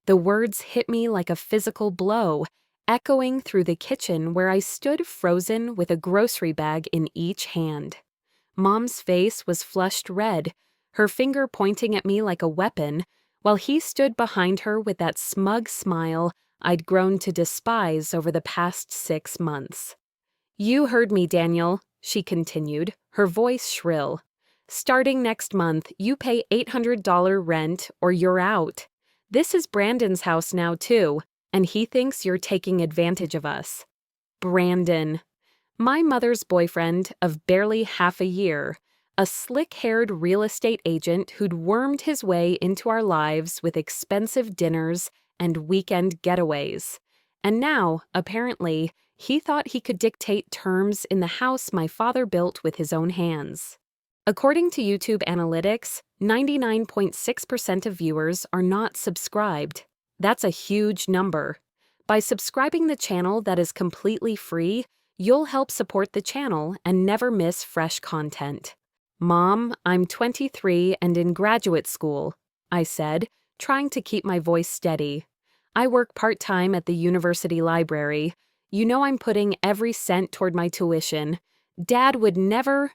The words hit me like a physical blow, echoing through the kitchen where I stood frozen with a grocery bag in each hand. Mom's face was flushed red, her finger pointing at me like a weapon, while he stood behind her with that smug smile I'd grown to despise over the past 6 months. "You heard me, Daniel," she continued, her voice shrill. "Starting next month, you pay $800 rent or you're out. This is Brandon's house now, too, and he thinks you're taking advantage of us." Brandon. My mother's boyfriend of barely half a year, a slick-haired real estate agent who'd wormed his way into our lives with expensive dinners and weekend getaways. And now, apparently, he thought he could dictate terms in the house my father built with his own hands. According to YouTube analytics, 99.6% of viewers are not subscribed. That's a huge number. By subscribing the channel that is completely free, you'll help support the channel and never miss fresh content. "Mom, I'm 23 and in graduate school," I said, trying to keep my voice steady. "I work part-time at the university library. You know I'm putting every cent toward my tuition. Dad would never—"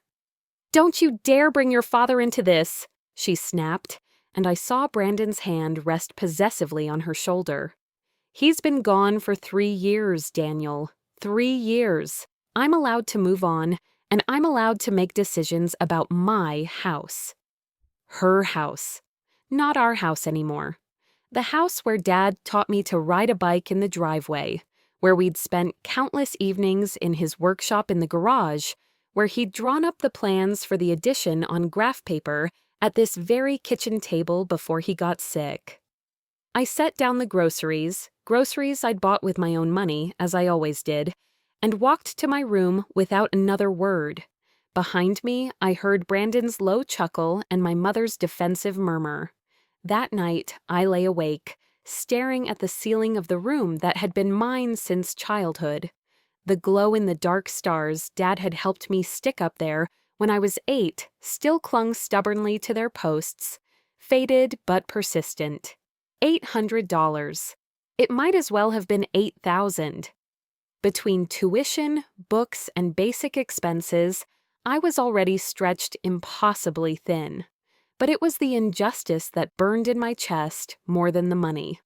"Don't you dare bring your father into this," she snapped, and I saw Brandon's hand rest possessively on her shoulder. "He's been gone for 3 years, Daniel. 3 years. I'm allowed to move on, and I'm allowed to make decisions about my house." Her house. Not our house anymore. The house where Dad taught me to ride a bike in the driveway, where we'd spent countless evenings in his workshop in the garage, where he'd drawn up the plans for the addition on graph paper at this very kitchen table before he got sick. I set down the groceries I'd bought with my own money, as I always did, and walked to my room without another word. Behind me, I heard Brandon's low chuckle and my mother's defensive murmur. That night, I lay awake, staring at the ceiling of the room that had been mine since childhood. The glow-in-the-dark stars Dad had helped me stick up there when I was 8 still clung stubbornly to their posts, faded but persistent. $800. It might as well have been 8,000. Between tuition, books, and basic expenses, I was already stretched impossibly thin. But it was the injustice that burned in my chest more than the money.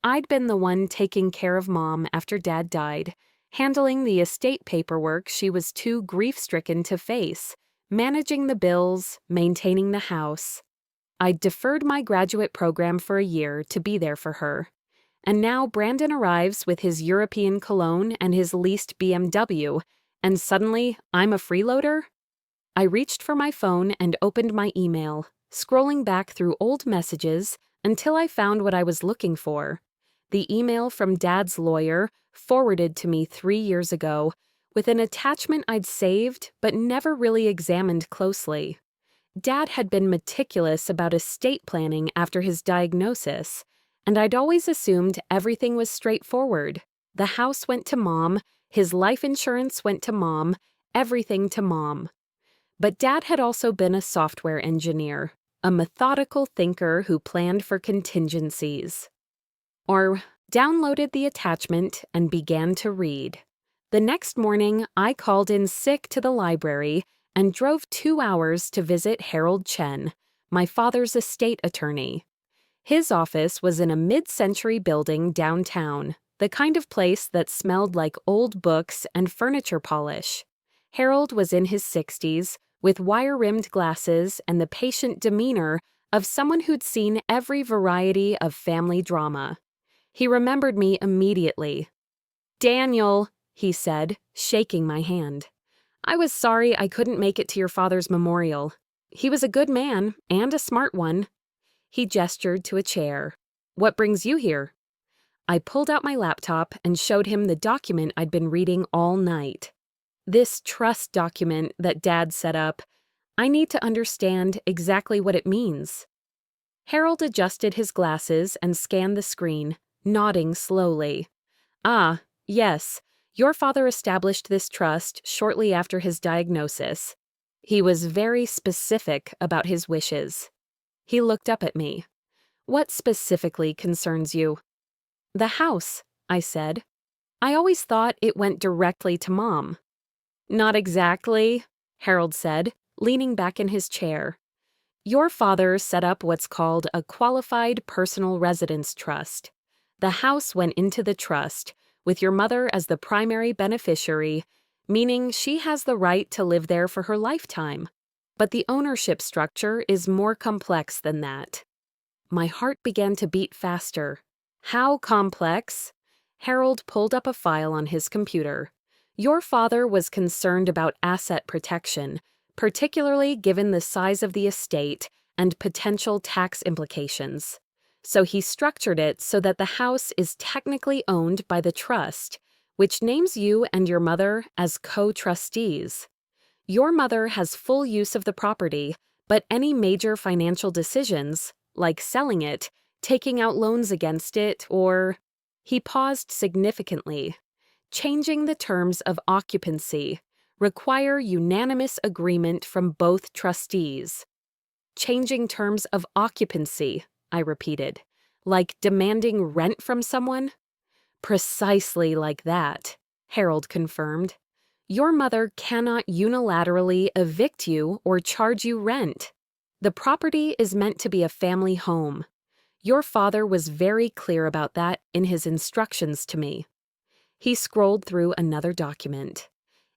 I'd been the one taking care of Mom after Dad died, handling the estate paperwork she was too grief-stricken to face, managing the bills, maintaining the house. I'd deferred my graduate program for a year to be there for her. And now Brandon arrives with his European cologne and his leased BMW, and suddenly I'm a freeloader? I reached for my phone and opened my email, scrolling back through old messages until I found what I was looking for. The email from Dad's lawyer, forwarded to me 3 years ago, with an attachment I'd saved but never really examined closely. Dad had been meticulous about estate planning after his diagnosis, and I'd always assumed everything was straightforward. The house went to Mom, his life insurance went to Mom, everything to Mom. But Dad had also been a software engineer, a methodical thinker who planned for contingencies. Or downloaded the attachment and began to read. The next morning, I called in sick to the library and drove 2 hours to visit Harold Chen, my father's estate attorney. His office was in a mid-century building downtown, the kind of place that smelled like old books and furniture polish. Harold was in his 60s, with wire-rimmed glasses and the patient demeanor of someone who'd seen every variety of family drama. He remembered me immediately. "Daniel," he said, shaking my hand. "I was sorry I couldn't make it to your father's memorial. He was a good man, and a smart one." He gestured to a chair. "What brings you here?" I pulled out my laptop and showed him the document I'd been reading all night. This trust document that Dad set up. I need to understand exactly what it means. Harold adjusted his glasses and scanned the screen, nodding slowly. "Ah, yes. Your father established this trust shortly after his diagnosis. He was very specific about his wishes." He looked up at me. "What specifically concerns you?" The house, I said. I always thought it went directly to Mom. Not exactly, Harold said, leaning back in his chair. Your father set up what's called a qualified personal residence trust. The house went into the trust, with your mother as the primary beneficiary, meaning she has the right to live there for her lifetime. But the ownership structure is more complex than that. My heart began to beat faster. How complex? Harold pulled up a file on his computer. Your father was concerned about asset protection, particularly given the size of the estate and potential tax implications. So he structured it so that the house is technically owned by the trust, which names you and your mother as co-trustees. Your mother has full use of the property, but any major financial decisions, like selling it, taking out loans against it, or... He paused significantly. Changing the terms of occupancy require unanimous agreement from both trustees. Changing terms of occupancy, I repeated, like demanding rent from someone? Precisely like that, Harold confirmed. Your mother cannot unilaterally evict you or charge you rent. The property is meant to be a family home. Your father was very clear about that in his instructions to me. He scrolled through another document.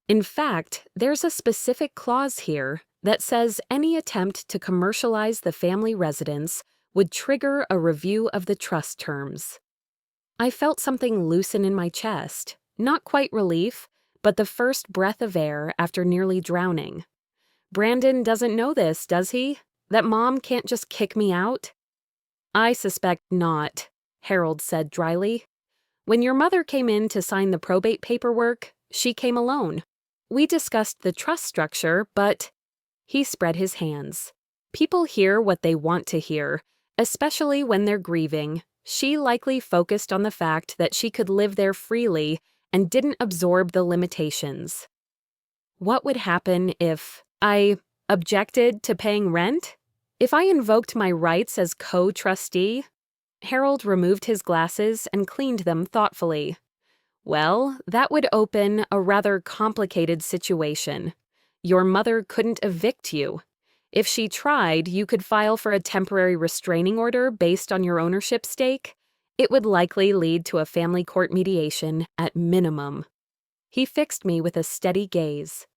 In fact, there's a specific clause here that says any attempt to commercialize the family residence would trigger a review of the trust terms. I felt something loosen in my chest, not quite relief, but the first breath of air after nearly drowning. Brandon doesn't know this, does he? That Mom can't just kick me out? I suspect not, Harold said dryly. When your mother came in to sign the probate paperwork, she came alone. We discussed the trust structure, but... He spread his hands. People hear what they want to hear, especially when they're grieving. She likely focused on the fact that she could live there freely and didn't absorb the limitations. What would happen if I objected to paying rent? If I invoked my rights as co-trustee? Harold removed his glasses and cleaned them thoughtfully. Well, that would open a rather complicated situation. Your mother couldn't evict you. If she tried, you could file for a temporary restraining order based on your ownership stake. It would likely lead to a family court mediation at minimum. He fixed me with a steady gaze.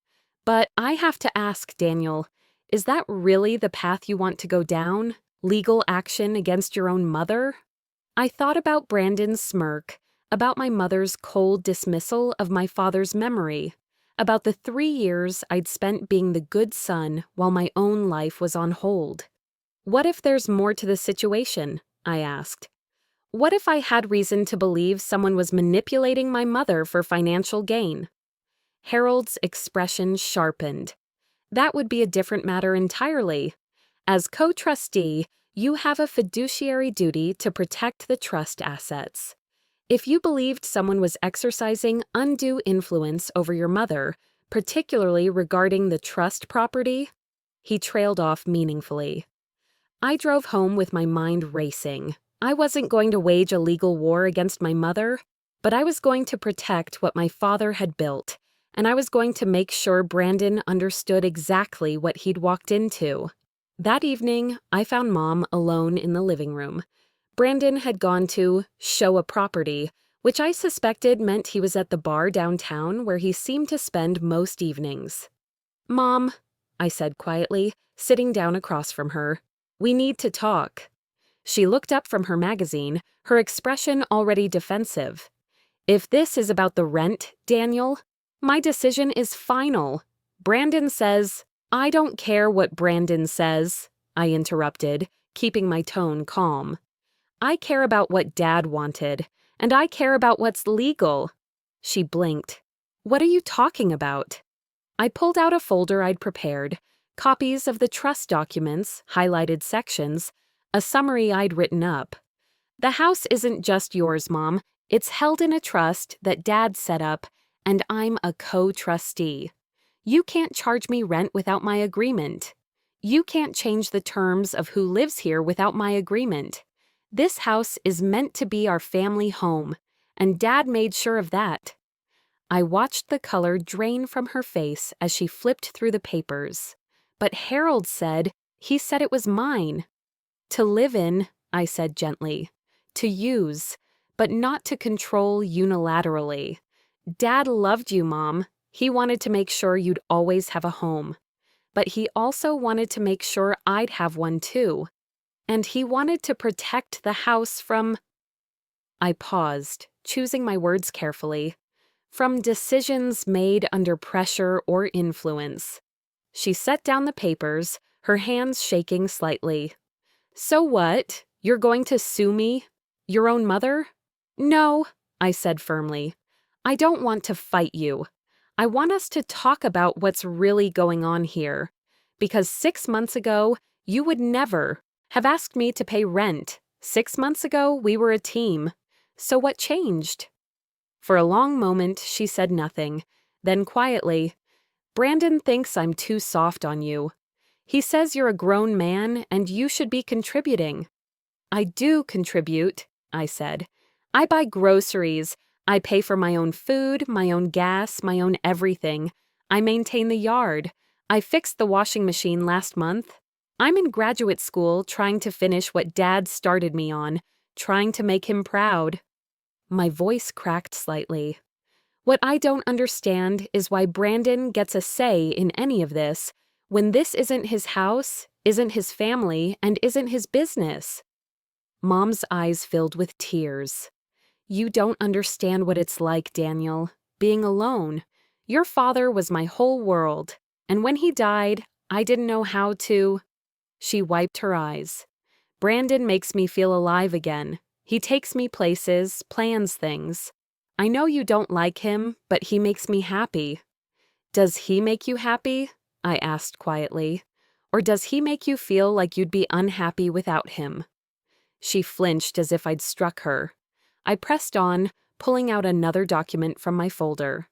But I have to ask, Daniel, is that really the path you want to go down? Legal action against your own mother? I thought about Brandon's smirk, about my mother's cold dismissal of my father's memory, about the 3 years I'd spent being the good son while my own life was on hold. What if there's more to the situation? I asked. What if I had reason to believe someone was manipulating my mother for financial gain? Harold's expression sharpened. That would be a different matter entirely. As co-trustee, you have a fiduciary duty to protect the trust assets. If you believed someone was exercising undue influence over your mother, particularly regarding the trust property, he trailed off meaningfully. I drove home with my mind racing. I wasn't going to wage a legal war against my mother, but I was going to protect what my father had built, and I was going to make sure Brandon understood exactly what he'd walked into. That evening, I found Mom alone in the living room. Brandon had gone to show a property, which I suspected meant he was at the bar downtown where he seemed to spend most evenings. Mom, I said quietly, sitting down across from her, we need to talk. She looked up from her magazine, her expression already defensive. If this is about the rent, Daniel, my decision is final. Brandon says, I don't care what Brandon says, I interrupted, keeping my tone calm. I care about what Dad wanted, and I care about what's legal. She blinked. What are you talking about? I pulled out a folder I'd prepared, copies of the trust documents, highlighted sections, a summary I'd written up. The house isn't just yours, Mom. It's held in a trust that Dad set up, and I'm a co-trustee. You can't charge me rent without my agreement. You can't change the terms of who lives here without my agreement. This house is meant to be our family home, and Dad made sure of that. I watched the color drain from her face as she flipped through the papers. But Harold said it was mine. To live in, I said gently. To use, but not to control unilaterally. Dad loved you, Mom. He wanted to make sure you'd always have a home. But he also wanted to make sure I'd have one too. And he wanted to protect the house from... I paused, choosing my words carefully. From decisions made under pressure or influence. She set down the papers, her hands shaking slightly. So what? You're going to sue me? Your own mother? No, I said firmly. I don't want to fight you. I want us to talk about what's really going on here. Because 6 months ago, you would never have asked me to pay rent. 6 months ago, we were a team. So what changed? For a long moment, she said nothing. Then quietly, Brandon thinks I'm too soft on you. He says you're a grown man and you should be contributing. I do contribute, I said. I buy groceries. I pay for my own food, my own gas, my own everything. I maintain the yard. I fixed the washing machine last month. I'm in graduate school trying to finish what Dad started me on, trying to make him proud. My voice cracked slightly. What I don't understand is why Brandon gets a say in any of this, when this isn't his house, isn't his family, and isn't his business. Mom's eyes filled with tears. You don't understand what it's like, Daniel, being alone. Your father was my whole world, and when he died, I didn't know how to... She wiped her eyes. Brandon makes me feel alive again. He takes me places, plans things. I know you don't like him, but he makes me happy. Does he make you happy? I asked quietly. Or does he make you feel like you'd be unhappy without him? She flinched as if I'd struck her. I pressed on, pulling out another document from my folder.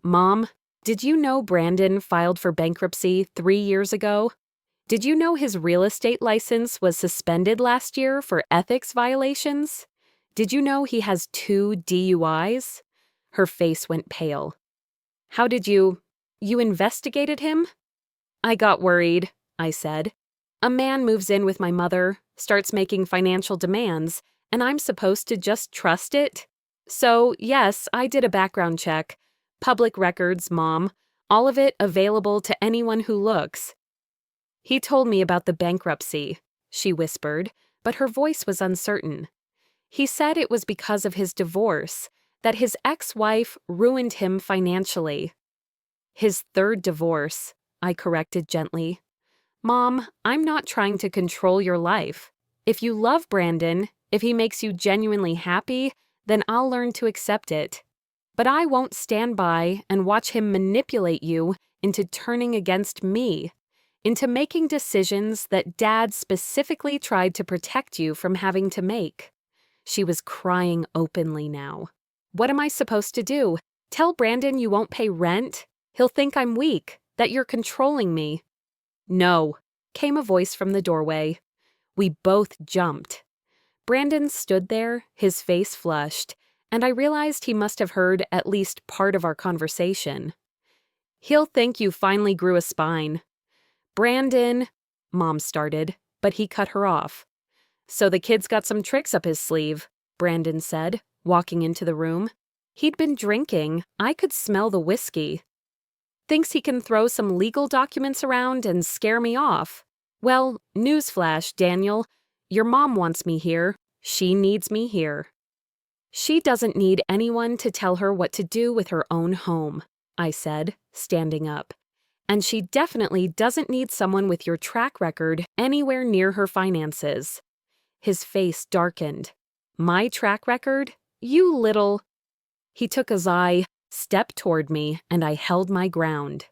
Mom, did you know Brandon filed for bankruptcy 3 years ago? Did you know his real estate license was suspended last year for ethics violations? Did you know he has 2 DUIs? Her face went pale. How did you investigated him? I got worried, I said. A man moves in with my mother, starts making financial demands, and I'm supposed to just trust it? So, yes, I did a background check. Public records, Mom. All of it available to anyone who looks. He told me about the bankruptcy, she whispered, but her voice was uncertain. He said it was because of his divorce, that his ex-wife ruined him financially. His 3rd divorce, I corrected gently. Mom, I'm not trying to control your life. If you love Brandon, if he makes you genuinely happy, then I'll learn to accept it. But I won't stand by and watch him manipulate you into turning against me, into making decisions that Dad specifically tried to protect you from having to make. She was crying openly now. What am I supposed to do? Tell Brandon you won't pay rent? He'll think I'm weak, that you're controlling me. No, came a voice from the doorway. We both jumped. Brandon stood there, his face flushed, and I realized he must have heard at least part of our conversation. He'll think you finally grew a spine. Brandon, Mom started, but he cut her off. So the kid's got some tricks up his sleeve, Brandon said, walking into the room. He'd been drinking. I could smell the whiskey. Thinks he can throw some legal documents around and scare me off. Well, newsflash, Daniel. Your mom wants me here. She needs me here. She doesn't need anyone to tell her what to do with her own home, I said, standing up. And she definitely doesn't need someone with your track record anywhere near her finances. His face darkened. My track record? You little... He took his eye, stepped toward me, and I held my ground.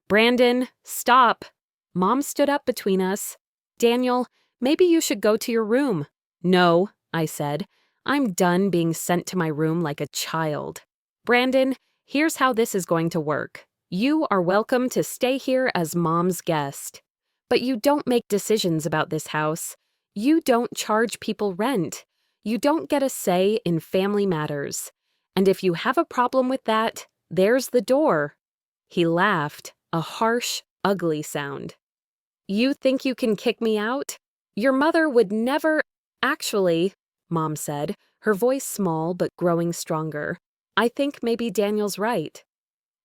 Brandon, stop. Mom stood up between us. Daniel, maybe you should go to your room. No, I said. I'm done being sent to my room like a child. Brandon, here's how this is going to work. You are welcome to stay here as Mom's guest. But you don't make decisions about this house. You don't charge people rent. You don't get a say in family matters. And if you have a problem with that, there's the door." He laughed, a harsh, ugly sound. "You think you can kick me out? Your mother would never—" "Actually," Mom said, her voice small but growing stronger, "I think maybe Daniel's right."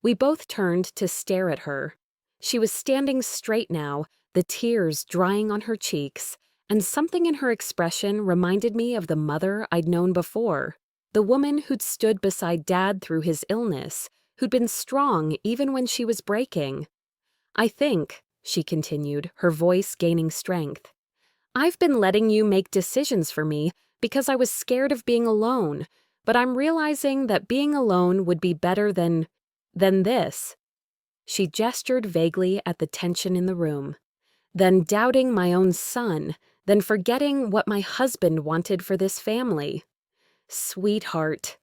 We both turned to stare at her. She was standing straight now, the tears drying on her cheeks, and something in her expression reminded me of the mother I'd known before, the woman who'd stood beside Dad through his illness, who'd been strong even when she was breaking. "I think," she continued, her voice gaining strength, "I've been letting you make decisions for me because I was scared of being alone, but I'm realizing that being alone would be better than this." She gestured vaguely at the tension in the room. "Than doubting my own son, than forgetting what my husband wanted for this family." "Sweetheart."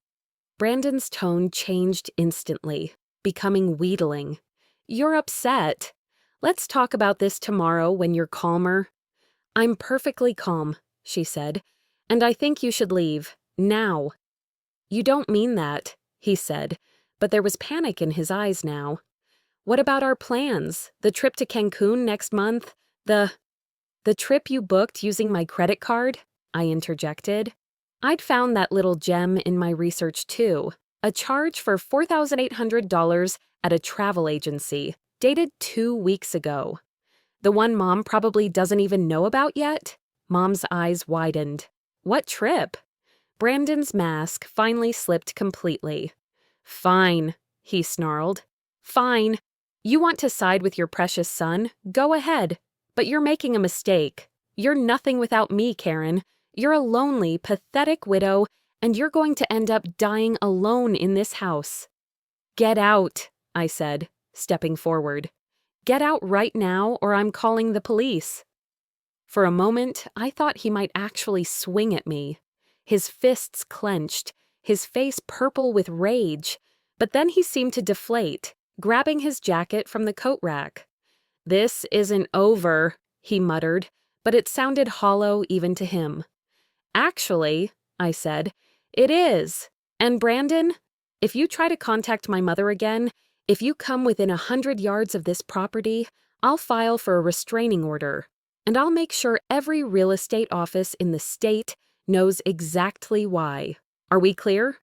Brandon's tone changed instantly, becoming wheedling. "You're upset. Let's talk about this tomorrow when you're calmer." "I'm perfectly calm," she said, "and I think you should leave, now." "You don't mean that," he said, but there was panic in his eyes now. "What about our plans? The trip to Cancun next month? The trip you booked using my credit card?" I interjected. I'd found that little gem in my research too, a charge for $4,800 at a travel agency, dated 2 weeks ago. "The one Mom probably doesn't even know about yet?" Mom's eyes widened. "What trip?" Brandon's mask finally slipped completely. "Fine," he snarled. "Fine. You want to side with your precious son? Go ahead. But you're making a mistake. You're nothing without me, Karen. You're a lonely, pathetic widow, and you're going to end up dying alone in this house." "Get out," I said, stepping forward. "Get out right now, or I'm calling the police." For a moment, I thought he might actually swing at me. His fists clenched, his face purple with rage, but then he seemed to deflate, grabbing his jacket from the coat rack. "This isn't over," he muttered, but it sounded hollow even to him. "Actually," I said, "it is. And Brandon, if you try to contact my mother again, if you come within 100 yards of this property, I'll file for a restraining order, and I'll make sure every real estate office in the state knows exactly why. Are we clear?"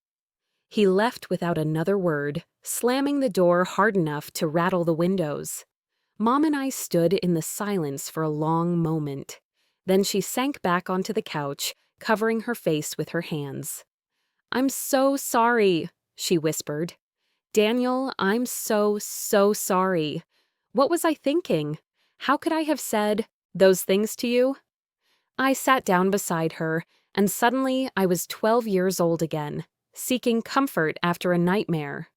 He left without another word, slamming the door hard enough to rattle the windows. Mom and I stood in the silence for a long moment. Then she sank back onto the couch, covering her face with her hands. "I'm so sorry," she whispered. "Daniel, I'm so sorry. What was I thinking? How could I have said those things to you?" I sat down beside her, and suddenly I was 12 years old again, seeking comfort after a nightmare.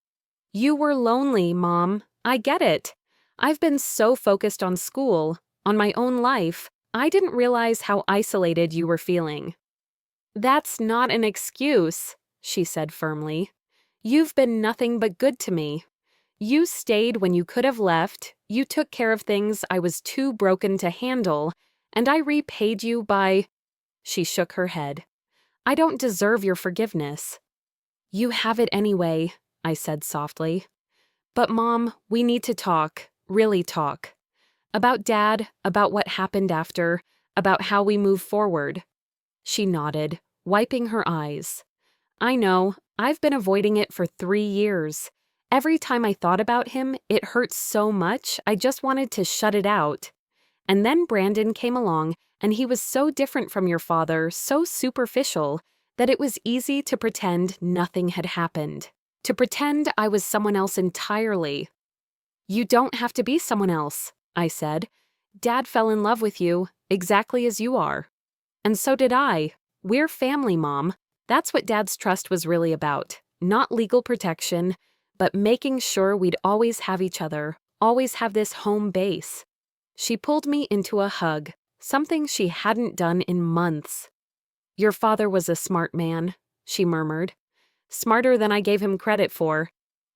"You were lonely, Mom. I get it. I've been so focused on school, on my own life, I didn't realize how isolated you were feeling." "That's not an excuse," she said firmly. "You've been nothing but good to me. You stayed when you could have left, you took care of things I was too broken to handle, and I repaid you by—" She shook her head. "I don't deserve your forgiveness." "You have it anyway," I said softly. "But Mom, we need to talk, really talk. About Dad, about what happened after, about how we move forward." She nodded, wiping her eyes. "I know, I've been avoiding it for 3 years. Every time I thought about him, it hurt so much I just wanted to shut it out. And then Brandon came along, and he was so different from your father, so superficial, that it was easy to pretend nothing had happened. To pretend I was someone else entirely." "You don't have to be someone else," I said. "Dad fell in love with you, exactly as you are. And so did I. We're family, Mom. That's what Dad's trust was really about. Not legal protection, but making sure we'd always have each other, always have this home base." She pulled me into a hug, something she hadn't done in months. "Your father was a smart man," she murmured. "Smarter than I gave him credit for.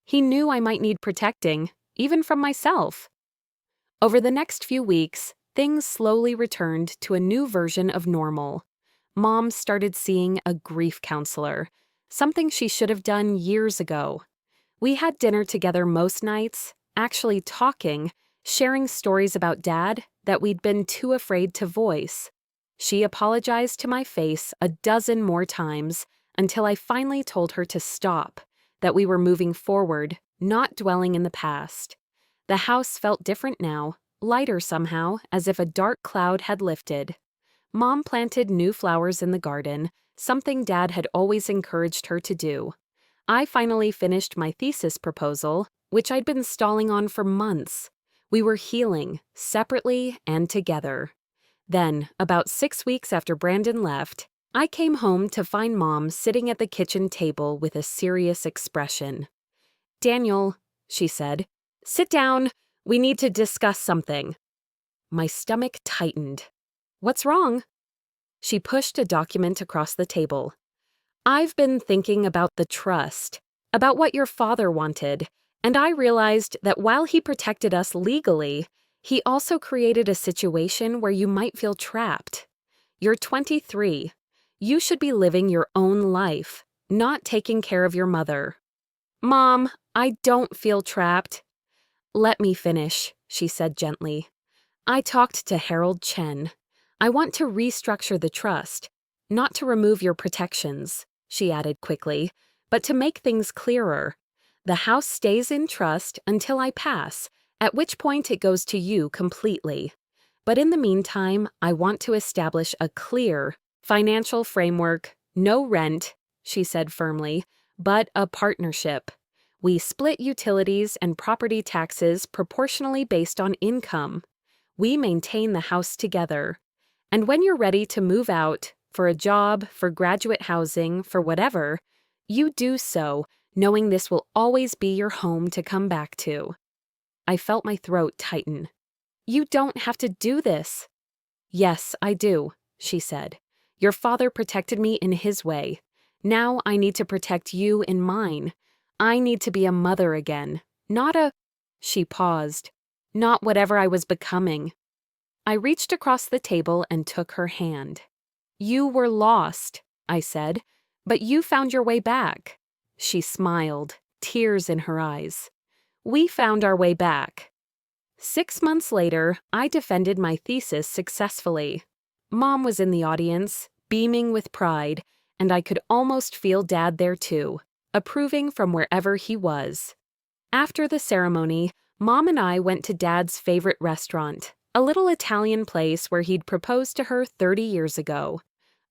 He knew I might need protecting, even from myself." Over the next few weeks, things slowly returned to a new version of normal. Mom started seeing a grief counselor, something she should have done years ago. We had dinner together most nights, actually talking, sharing stories about Dad that we'd been too afraid to voice. She apologized to my face a dozen more times until I finally told her to stop, that we were moving forward, not dwelling in the past. The house felt different now, lighter somehow, as if a dark cloud had lifted. Mom planted new flowers in the garden, something Dad had always encouraged her to do. I finally finished my thesis proposal, which I'd been stalling on for months. We were healing, separately and together. Then, about 6 weeks after Brandon left, I came home to find Mom sitting at the kitchen table with a serious expression. "Daniel," she said, "sit down. We need to discuss something." My stomach tightened. "What's wrong?" She pushed a document across the table. "I've been thinking about the trust, about what your father wanted, and I realized that while he protected us legally, he also created a situation where you might feel trapped. You're 23. You should be living your own life, not taking care of your mother." "Mom, I don't feel trapped." "Let me finish," she said gently. "I talked to Harold Chen. I want to restructure the trust, not to remove your protections," she added quickly, "but to make things clearer. The house stays in trust until I pass, at which point it goes to you completely. But in the meantime, I want to establish a clear financial framework, no rent," she said firmly, "but a partnership. We split utilities and property taxes proportionally based on income. We maintain the house together. And when you're ready to move out, for a job, for graduate housing, for whatever, you do so, knowing this will always be your home to come back to." I felt my throat tighten. "You don't have to do this." "Yes, I do," she said. "Your father protected me in his way. Now I need to protect you in mine. I need to be a mother again, not a—" She paused. "Not whatever I was becoming." I reached across the table and took her hand. "You were lost," I said, "but you found your way back." She smiled, tears in her eyes. "We found our way back." 6 months later, I defended my thesis successfully. Mom was in the audience, beaming with pride, and I could almost feel Dad there too, approving from wherever he was. After the ceremony, Mom and I went to Dad's favorite restaurant, a little Italian place where he'd proposed to her 30 years ago.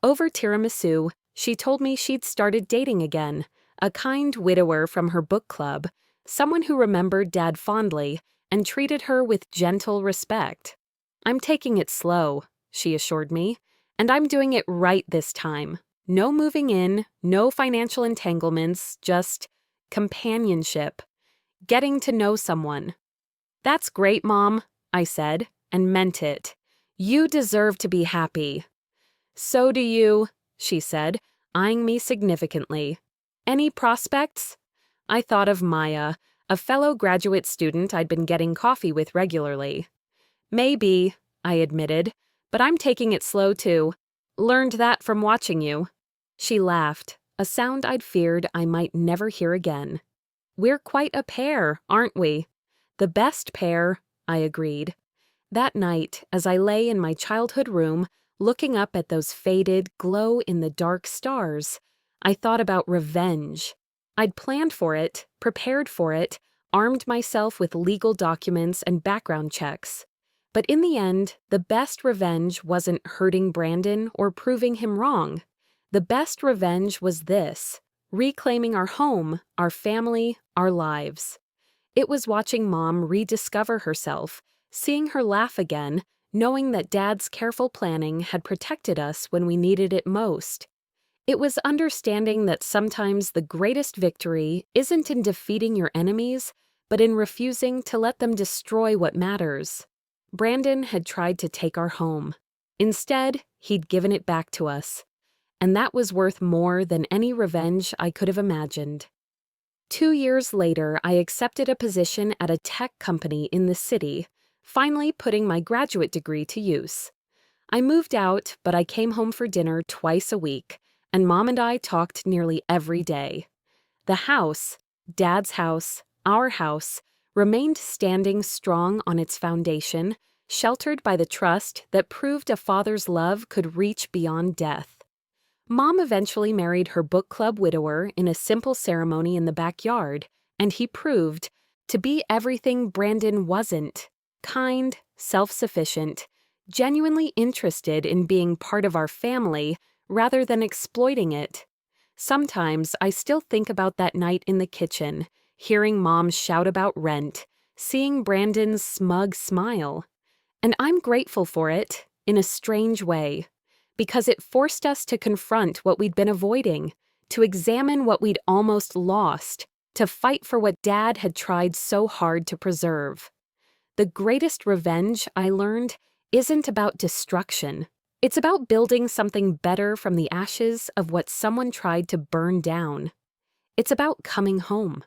Over tiramisu, she told me she'd started dating again, a kind widower from her book club, someone who remembered Dad fondly and treated her with gentle respect. "I'm taking it slow," she assured me, "and I'm doing it right this time. No moving in, no financial entanglements, just companionship. Getting to know someone." "That's great, Mom," I said, and meant it. "You deserve to be happy." "So do you," she said, eyeing me significantly. "Any prospects?" I thought of Maya, a fellow graduate student I'd been getting coffee with regularly. "Maybe," I admitted, "but I'm taking it slow too. Learned that from watching you." She laughed, a sound I'd feared I might never hear again. "We're quite a pair, aren't we?" "The best pair," I agreed. That night, as I lay in my childhood room, looking up at those faded, glow-in-the-dark stars, I thought about revenge. I'd planned for it, prepared for it, armed myself with legal documents and background checks. But in the end, the best revenge wasn't hurting Brandon or proving him wrong. The best revenge was this: reclaiming our home, our family, our lives. It was watching Mom rediscover herself, seeing her laugh again, knowing that Dad's careful planning had protected us when we needed it most. It was understanding that sometimes the greatest victory isn't in defeating your enemies, but in refusing to let them destroy what matters. Brandon had tried to take our home. Instead, he'd given it back to us. And that was worth more than any revenge I could have imagined. 2 years later, I accepted a position at a tech company in the city, finally putting my graduate degree to use. I moved out, but I came home for dinner twice a week, and Mom and I talked nearly every day. The house, Dad's house, our house, remained standing strong on its foundation, sheltered by the trust that proved a father's love could reach beyond death. Mom eventually married her book club widower in a simple ceremony in the backyard, and he proved to be everything Brandon wasn't: kind, self-sufficient, genuinely interested in being part of our family rather than exploiting it. Sometimes I still think about that night in the kitchen, hearing Mom shout about rent, seeing Brandon's smug smile. And I'm grateful for it, in a strange way, because it forced us to confront what we'd been avoiding, to examine what we'd almost lost, to fight for what Dad had tried so hard to preserve. The greatest revenge, I learned, isn't about destruction. It's about building something better from the ashes of what someone tried to burn down. It's about coming home.